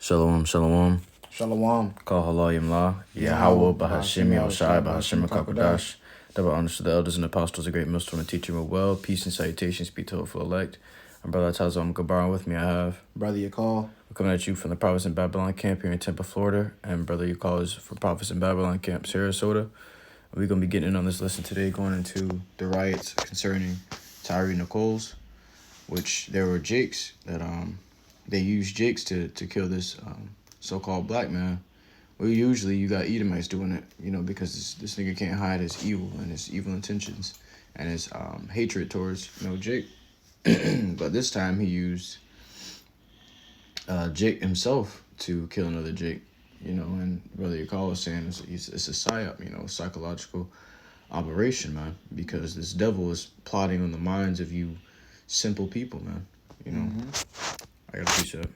Shalom, shalom. Shalom. Call HALALYAM La. YAHAWAH, BAHASHAM, BAHASHAM, QADASH. Double honors to the elders and apostles, a great millstone and teaching with well. Peace and salutations be to hopeful elect. And brother Tazam Gabar with me, I have. Brother Yakal. We're coming at you from the Prophets in Babylon camp here in Tampa, Florida. And brother Yakal is from Prophets in Babylon camp, Sarasota. We're going to be getting in on this lesson today, going into the riots concerning Tyre and Nichols, which there were jakes that they used jakes to kill this so-called black man. Well, usually you got Edomites doing it, because this nigga can't hide his evil and his evil intentions and his hatred towards, Jake. But this time he used Jake himself to kill another Jake, and Brother Yakal was saying it's a psyop, psychological operation, man, because this devil is plotting on the minds of you simple people, man, I got a piece of it.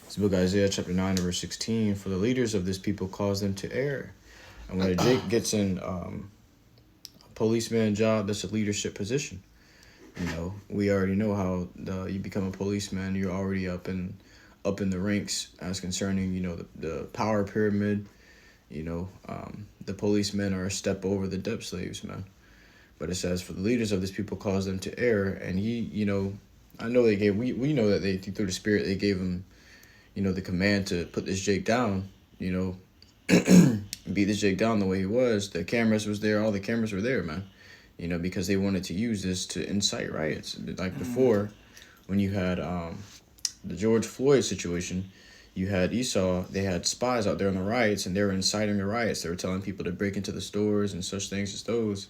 It's the book of Isaiah, chapter 9, verse 16. For the leaders of this people cause them to err. And when a Jake gets in a policeman job, that's a leadership position. We already know how you become a policeman. You're already up in the ranks as concerning, the power pyramid. The policemen are a step over the debt slaves, man. But it says, for the leaders of this people cause them to err. And I know we know that they, through the Spirit, they gave him, the command to put this Jake down, beat this Jake down the way he was. The cameras was there. All the cameras were there, man, because they wanted to use this to incite riots. Like before, when you had the George Floyd situation, you had Esau, they had spies out there on the riots, and they were inciting the riots. They were telling people to break into the stores and such things as those.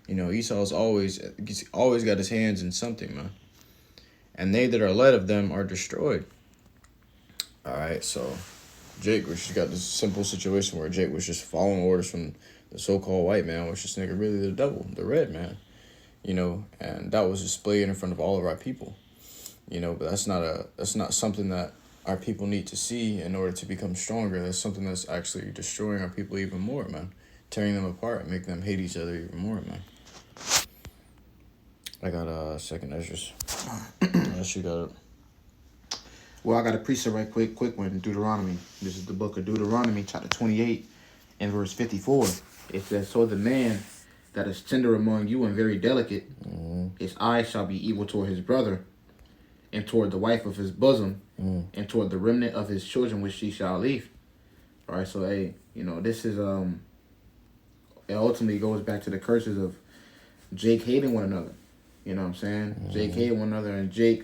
Esau's always got his hands in something, man. And they that are led of them are destroyed. All right, so Jake was just got this simple situation where Jake was just following orders from the so-called white man, which this nigga really the devil, the red man, and that was displayed in front of all of our people, but that's not something that our people need to see in order to become stronger. That's something that's actually destroying our people even more, man, tearing them apart and making them hate each other even more, man. I got a second Ezra's. Unless you got it. Well, I got a precept right quick one in Deuteronomy. This is the book of Deuteronomy, chapter 28, and verse 54. It says, so the man that is tender among you and very delicate, his eye shall be evil toward his brother, and toward the wife of his bosom, and toward the remnant of his children which he shall leave. All right, so, hey, this is, it ultimately goes back to the curses of Jake hating one another. You know what I'm saying? Jake hated one another, and Jake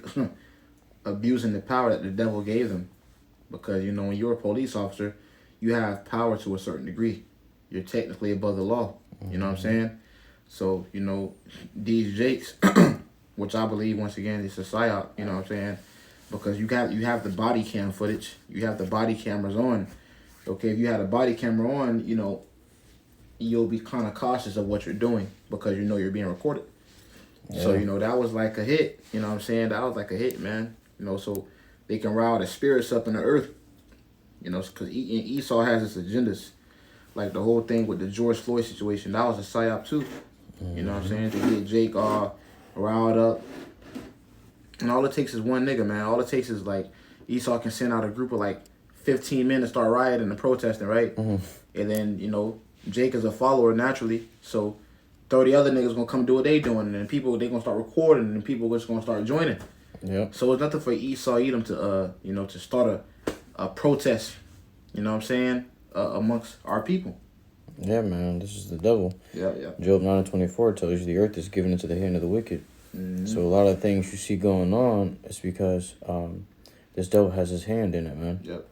abusing the power that the devil gave them. Because, when you're a police officer, you have power to a certain degree. You're technically above the law. You know what I'm saying? So, these Jakes, which I believe, once again, it's a psyop, you know what I'm saying? Because you have the body cam footage. You have the body cameras on. Okay, if you had a body camera on, you'll be kind of cautious of what you're doing because you're being recorded. Yeah. So, that was like a hit. You know what I'm saying? That was like a hit, man. So they can rile the spirits up in the earth. Because Esau has his agendas. Like the whole thing with the George Floyd situation, that was a psyop too. You know what I'm saying? To get Jake all riled up. And all it takes is one nigga, man. All it takes is like Esau can send out a group of like 15 men to start rioting and protesting, right? And then, Jake is a follower naturally. So 30 other niggas gonna come do what they doing, and then they gonna start recording, and people just gonna start joining. Yeah. So it's nothing for Esau Edom to to start a protest. You know what I'm saying? Amongst our people. Yeah, man. This is the devil. Yeah. Job 9:24 tells you the earth is given into the hand of the wicked. So a lot of things you see going on is because this devil has his hand in it, man. Yep.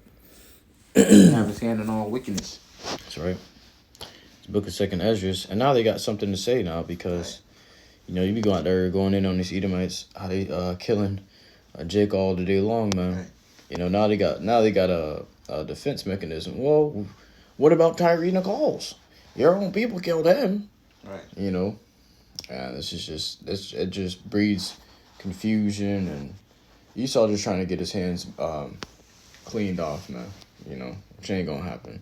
He have his hand in all wickedness. That's right. It's the book of Second Ezra's, and now they got something to say now because, you be going in on these Edomites, how they killing Jake all the day long, man. Right. Now they got a defense mechanism. Well, what about Tyre Nichols? Your own people killed him. Right. And it just breeds confusion, and Esau just trying to get his hands cleaned off, man. Which ain't gonna happen.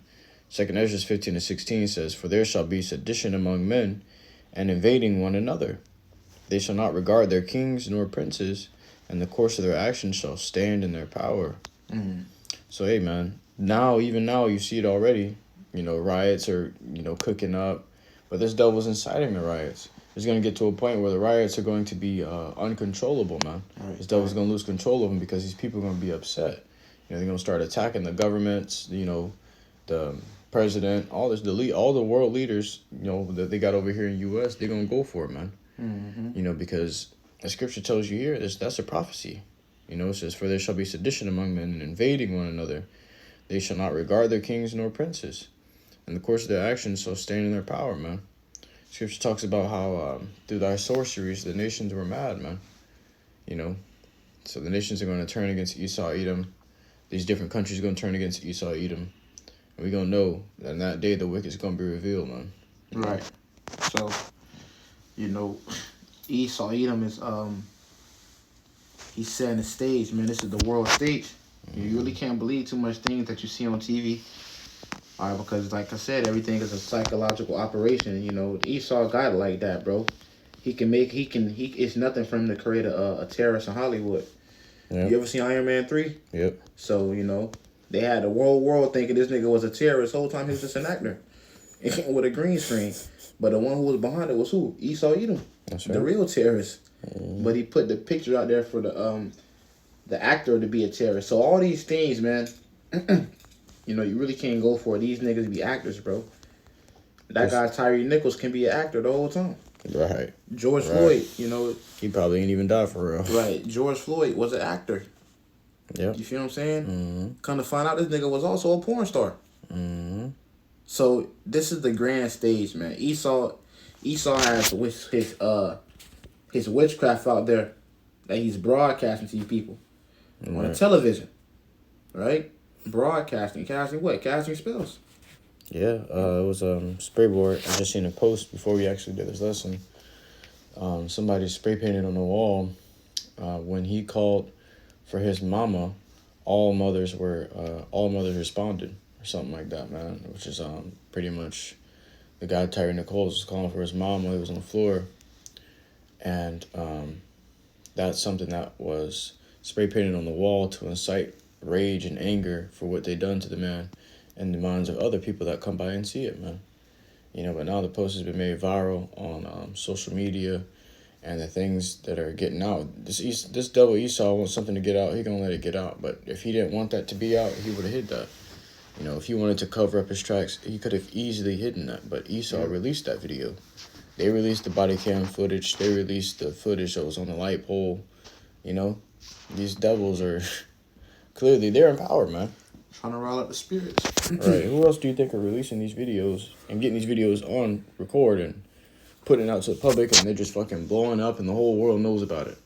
Second Ezra 15:16 says, for there shall be sedition among men, and invading one another. They shall not regard their kings nor princes, and the course of their actions shall stand in their power. So hey, man, even now, you see it already. You know, riots are cooking up, but this devil's inciting the riots. It's gonna get to a point where the riots are going to be uncontrollable, man. Right, This devil's gonna lose control of them because these people are gonna be upset. They're gonna start attacking the governments. The president, all the world leaders. That they got over here in U.S. They're gonna go for it, man. Mm-hmm. Because the scripture tells you here that's a prophecy. It says, "For there shall be sedition among men, and invading one another. They shall not regard their kings nor princes. In the course of their actions shall stand in their power," man. Scripture talks about how through thy sorceries the nations were mad, man. So the nations are going to turn against Esau, Edom. These different countries are going to turn against Esau, Edom. And we're going to know that in that day the wicked is going to be revealed, man. Right. So, Esau, Edom is, he's setting the stage, man. This is the world stage. You really can't believe too much things that you see on TV. All right, because like I said, everything is a psychological operation. Esau got it like that, bro. It's nothing for him to create a terrorist in Hollywood. Yep. You ever seen Iron Man 3? Yep. So, they had the whole world thinking this nigga was a terrorist. The whole time he was just an actor with a green screen. But the one who was behind it was who? Esau Edom. That's right. The real terrorist. But he put the picture out there for the actor to be a terrorist. So all these things, man, you really can't go for it. These niggas be actors, bro. That guy Tyre Nichols can be an actor the whole time. Right. George Floyd, he probably ain't even died for real. Right. George Floyd was an actor. Yeah. You feel what I'm saying? Mm-hmm. Come to find out, this nigga was also a porn star. Mm-hmm. So this is the grand stage, man. Esau has his witchcraft out there that he's broadcasting to you people on the television, right? Broadcasting, casting what? Casting spells. Yeah, it was spray board. I just seen a post before we actually did this lesson. Somebody spray painted on the wall when he called for his mama. All mothers responded or something like that, man. Which is pretty much the guy Tyre Nichols was calling for his mom while he was on the floor, and that's something that was spray painted on the wall to incite rage and anger for what they done to the man in the minds of other people that come by and see it, man. But now the post has been made viral on social media, and the things that are getting out. This devil Esau wants something to get out, he gonna let it get out. But if he didn't want that to be out, he would have hid that. If he wanted to cover up his tracks, he could have easily hidden that. But Esau released that video. They released the body cam footage. They released the footage that was on the light pole. These devils are clearly, they're in power, man. Trying to rile up the spirits. Right. Who else do you think are releasing these videos and getting these videos on record and putting it out to the public, and they're just fucking blowing up and the whole world knows about it?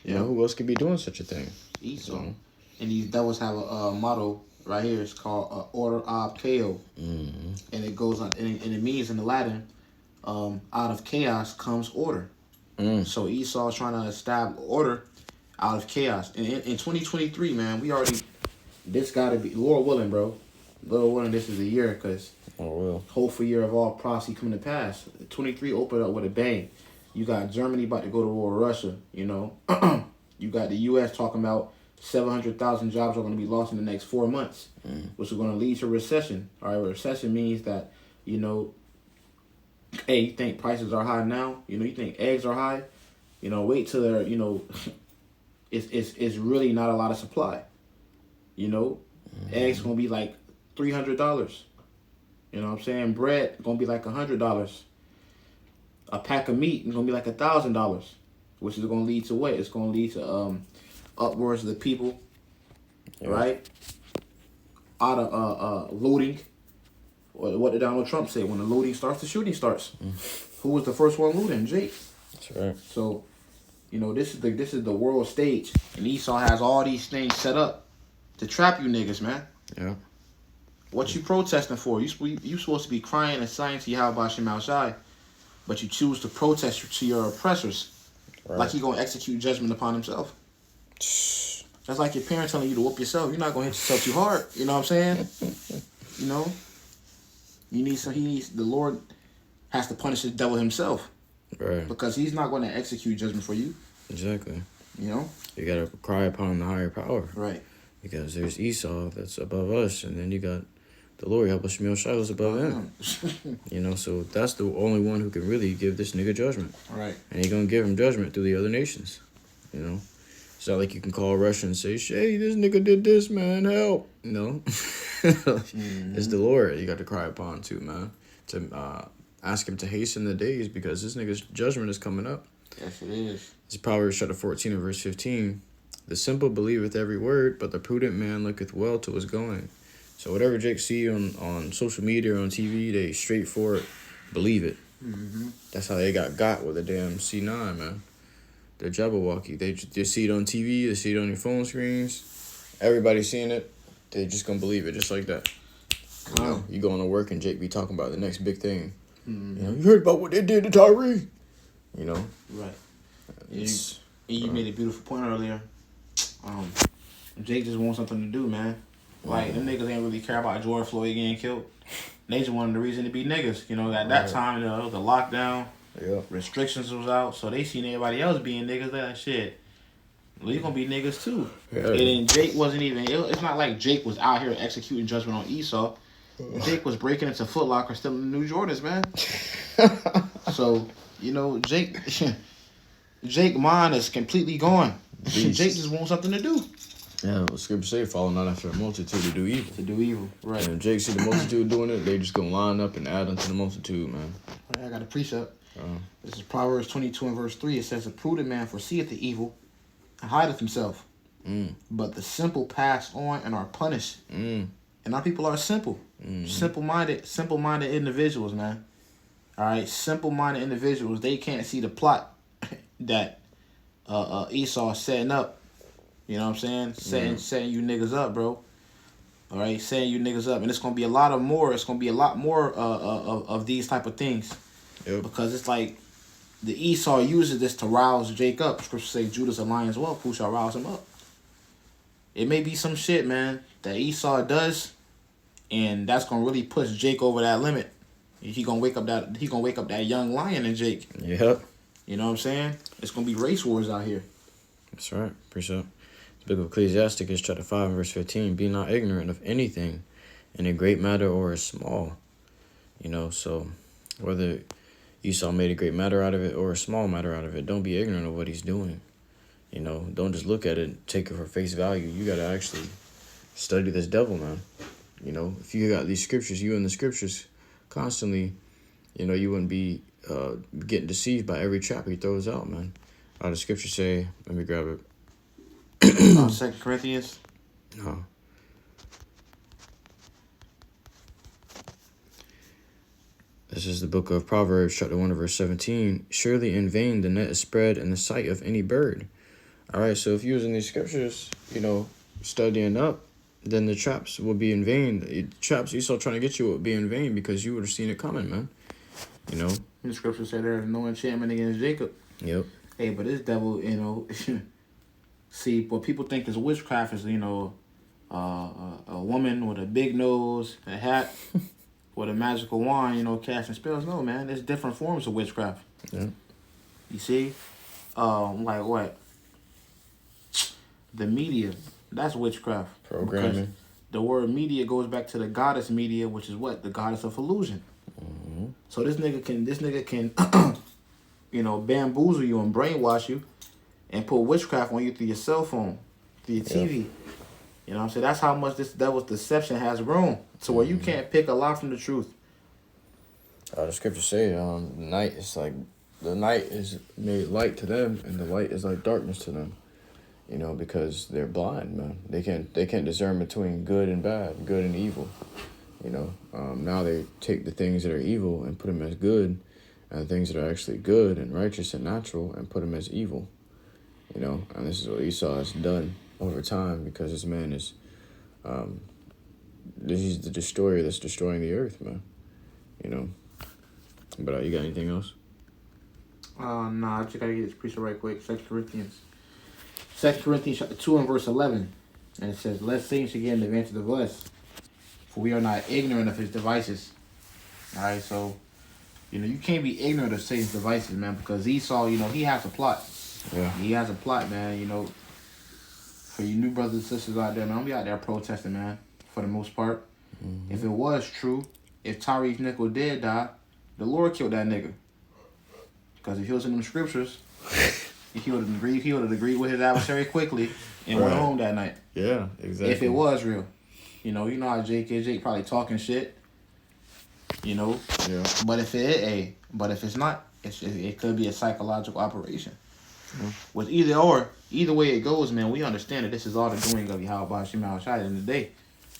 Who else could be doing such a thing? Esau. And these devils have a motto right here. It's called order ob chaos. Mm-hmm. And it goes on, and it means in the Latin, out of chaos comes order. So Esau's trying to establish order out of chaos. And in 2023, man, this got to be, Lord willing, bro. Lord willing, this is the year, because hopeful year of all prophecy coming to pass. 23 opened up with a bang. You got Germany about to go to war with Russia, You got the U.S. talking about 700,000 jobs are going to be lost in the next 4 months, which is going to lead to recession. All right, recession means that, hey, you think prices are high now? You think eggs are high? Wait till they're, it's really not a lot of supply. Eggs going to be like $300. You know what I'm saying? Bread going to be like $100. A pack of meat is going to be like $1,000, which is going to lead to what? It's going to lead to upwards of the people, right? Out of looting. What did Donald Trump say? When the looting starts, the shooting starts. Who was the first one looting? Jake. That's right. So, this is the world stage, and Esau has all these things set up to trap you niggas, man. Yeah. What you protesting for? You supposed to be crying and sighing to YAHAWASHI, but you choose to protest to your oppressors, like he gonna execute judgment upon himself. That's like your parents telling you to whoop yourself. You're not gonna hit yourself too hard. You know what I'm saying? The Lord has to punish the devil himself. Right. Because he's not going to execute judgment for you. Exactly. You know? You got to cry upon the higher power. Right. You Because there's Esau that's above us, and then you got the Lord, YAHAWASHI, was above him. You know, so that's the only one who can really give this nigga judgment. Right. And he gonna give him judgment through the other nations. You know? It's not like you can call Russia and say, "Hey, this nigga did this, man, help." You know? It's the Lord you got to cry upon too, man. To ask him to hasten the days, because this nigga's judgment is coming up. Yes, it is. It's Proverbs chapter 14 and verse 15. The simple believeth every word, but the prudent man looketh well to his going. So whatever Jake see on social media or on TV, they straightforward believe it. That's how they got with the damn C9, man. The Jabberwocky. They just see it on TV, they see it on your phone screens. Everybody's seeing it. They just gonna believe it just like that. You know, you going to work and Jake be talking about the next big thing. You know, you heard about what they did to Tyre? You know? Right. You made a beautiful point earlier. Jake just wants something to do, man. Like, them niggas ain't really care about George Floyd getting killed. They just wanted the reason to be niggas. You know, at that time, you know, the lockdown, restrictions was out, so they seen everybody else being niggas. They're like, shit, we gonna be niggas too. And then Jake wasn't even, it's not like Jake was out here executing judgment on Esau. Jake was breaking into Foot Locker stealing the new Jordans, man. So, you know, Jake mind is completely gone. Jake just wants something to do. Yeah, well, scripture say, follow not after a multitude to do evil. To do evil, right. And if Jake see the multitude doing it, they just gonna line up and add unto the multitude, man. Right, I got a precept. This is Proverbs 22 and verse 3. It says, a prudent man foreseeth the evil and hideth himself. But the simple pass on and are punished. And our people are simple. Simple-minded individuals, man. All right, simple-minded individuals. They can't see the plot that Esau is setting up. You know what I'm saying? Setting you niggas up, bro. All right, setting you niggas up. And it's going to be a lot more of these type of things. Yep. Because it's like the Esau uses this to rouse Jake up. Scripture say Judah's a lion's whelp, who shall rouse him up? It may be some shit, man, that Esau does, and that's going to really push Jake over that limit. He gonna wake up that young lion in Jake. Yep. You know what I'm saying? It's going to be race wars out here. That's right. Appreciate it. The book of Ecclesiasticus, chapter 5, verse 15. Be not ignorant of anything, in a great matter or a small. You know, so whether Esau made a great matter out of it or a small matter out of it, don't be ignorant of what he's doing. You know, don't just look at it and take it for face value. You got to actually study this devil, man. You know, if you got these scriptures, you in the scriptures constantly, you know, you wouldn't be getting deceived by every trap he throws out, man. The scriptures say, let me grab it. 2 Corinthians. No. This is the book of Proverbs, chapter 1, verse 17. Surely in vain the net is spread in the sight of any bird. All right, so if you're using these scriptures, you know, studying up, then the traps will be in vain. The traps Esau trying to get you will be in vain because you would have seen it coming, man. You know? The scripture said there is no enchantment against Jacob. Yep. Hey, but this devil, you know, see, what people think is witchcraft is, you know, a woman with a big nose, a hat, with a magical wand, you know, casting spells. No, man, there's different forms of witchcraft. Yeah. You see? Like what? The media, that's witchcraft. Programming. Because the word media goes back to the goddess media, which is what? The goddess of illusion. So this nigga can, you know, bamboozle you and brainwash you and put witchcraft on you through your cell phone, through your TV. You know what I'm saying? That's how much this devil's deception has grown to where you can't pick a lie from the truth. The scriptures say the night is made light to them and the light is like darkness to them. You know, because they're blind, man. They can't discern between good and bad, good and evil. You know, now they take the things that are evil and put them as good, and the things that are actually good and righteous and natural and put them as evil. You know, and this is what Esau has done over time because this man is, he's the destroyer that's destroying the earth, man. You know, but you got anything else? Nah, I just gotta get this precept right quick. 2 Corinthians. 2 Corinthians chapter 2 and verse 11. And it says, let Satan should get in the advantage of us, for we are not ignorant of his devices. Alright, so, you know, you can't be ignorant of Satan's devices, man, because Esau, you know, he has a plot. Yeah. He has a plot, man, you know. For you new brothers and sisters out there, man, don't be out there protesting, man, for the most part. Mm-hmm. If it was true, if Tyre Nichols did die, the Lord killed that nigga. Because if he was in them scriptures, he would have agreed with his adversary quickly and went home that night. Yeah, exactly. If it was real. You know how Jake is. Jake probably talking shit. You know? Yeah. But if it's not, it could be a psychological operation. Yeah. With either way it goes, man, we understand that this is all the doing of Yahawah BAHASHAM at the end of the day.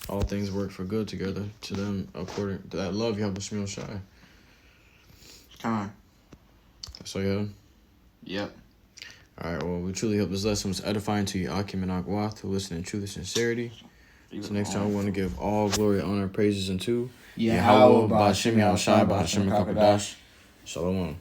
All things work for good together to them according to that love Yahawah BAHASHAM. Time. That's all you had? Yep. Alright, well, we truly hope this lesson was edifying to you, Akim and Aquath, to listen in truth and sincerity. So next time we want to give all glory, honor, praises unto Yahawah BAHASHAM, YAHAWASHI, BAHASHAM, QADASH. Shalom.